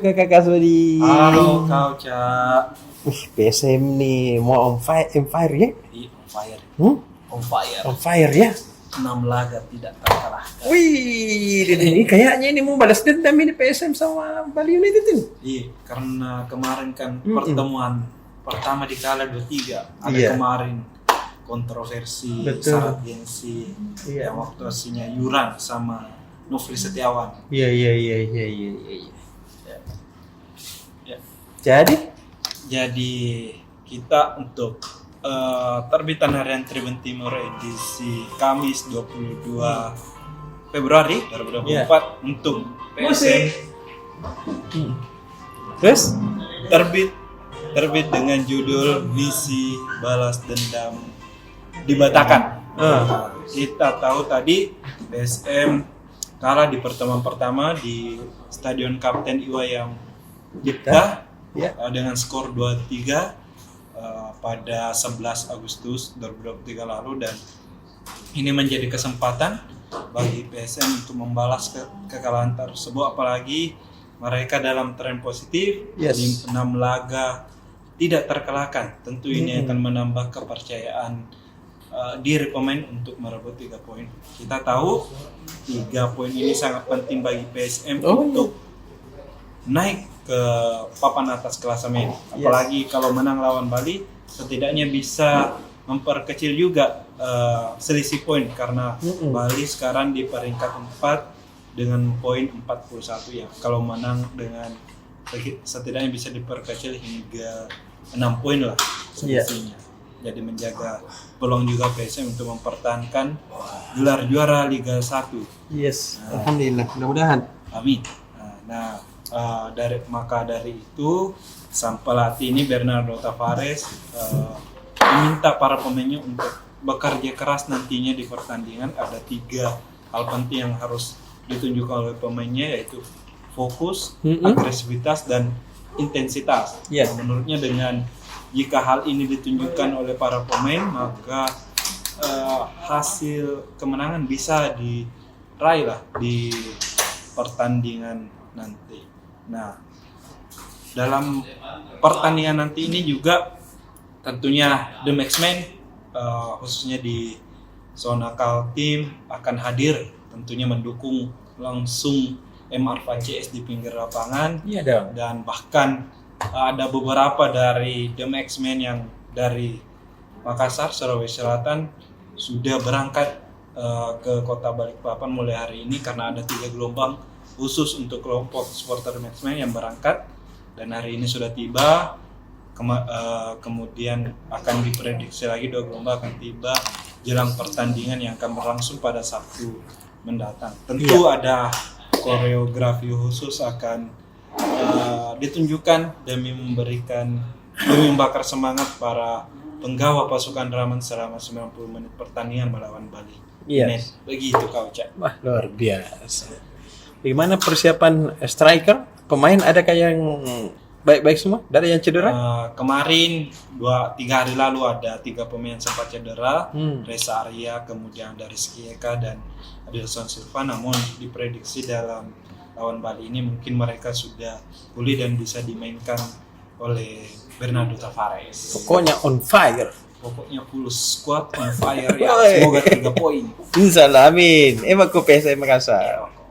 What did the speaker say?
Kakak Sudi. Halo kau Cak. PSM nih mau on fire ya? On fire. On fire ya? 6 laga tidak terkalahkan. Wih, ini kayaknya ini mau balas dendam ini PSM sama Bali United ini. Iya, karena kemarin kan pertemuan pertama di kala 23 ada Iya. kemarin kontroversi Betul. syarat gengsi Iya. yang waktu aslinya Yuran sama Nofri Setiawan. Iya. Ya. Jadi, Kita untuk terbitan harian Tribun Timur edisi Kamis 22 Februari 2024 untuk PSM terus terbit dengan judul Misi Balas Dendam dibatakan. Kita tahu tadi PSM kalah di pertemuan pertama di Stadion Kapten Iwayang Jeddah dengan skor 2-3 pada 11 Agustus 2023 lalu, dan ini menjadi kesempatan bagi PSM untuk membalas kekalahan tersebut, apalagi mereka dalam tren positif di 6 laga tidak terkalahkan. Tentu ini akan menambah kepercayaan diri pemain untuk merebut 3 poin. Kita tahu 3 poin ini sangat penting bagi PSM untuk naik ke papan atas klasemen. Apalagi kalau menang lawan Bali, setidaknya bisa memperkecil juga selisih poin, karena Bali sekarang di peringkat 4 dengan poin 41 ya. Kalau menang dengan setidaknya bisa diperkecil hingga 6 poin lah selisihnya. Jadi menjaga peluang juga PSM untuk mempertahankan gelar juara Liga 1. yes. Alhamdulillah, mudah-mudahan. Amin. Dari itu sang pelatih ini Bernardo Tavares meminta para pemainnya untuk bekerja keras nantinya di pertandingan. Ada 3 hal penting yang harus ditunjukkan oleh pemainnya, yaitu fokus, agresivitas, dan intensitas. Menurutnya dengan jika hal ini ditunjukkan oleh para pemain, maka hasil kemenangan bisa diraih lah di pertandingan nanti. Nah, dalam pertandingan nanti ini juga tentunya The Maxmen khususnya di zona Kaltim akan hadir, tentunya mendukung langsung MR CS di pinggir lapangan. Dan bahkan ada beberapa dari The Maxmen yang dari Makassar, Sulawesi Selatan sudah berangkat ke kota Balikpapan mulai hari ini, karena ada 3 gelombang khusus untuk kelompok supporter The Maxmen yang berangkat, dan hari ini sudah tiba. Kemudian akan diprediksi lagi 2 gelombang akan tiba jelang pertandingan yang akan berlangsung pada Sabtu mendatang. Tentu ada koreografi khusus akan ditunjukkan demi membakar semangat para penggawa pasukan Raman selama 90 menit pertandingan melawan Bali. Begitu kau Cak. Wah, luar biasa. Bagaimana persiapan striker? Pemain adakah yang baik-baik semua? Dari yang cedera? Kemarin 2-3 hari lalu ada 3 pemain yang sempat cedera. Reza Arya, kemudian dari Skieka dan Adilson Silva. Namun diprediksi dalam lawan Bali ini mungkin mereka sudah pulih dan bisa dimainkan oleh Bernardo Tavares. Pokoknya on fire. Pokoknya full squad on fire ya. Semoga 3 poin. Insyaallah, amin. Emang ku PSM Makassar.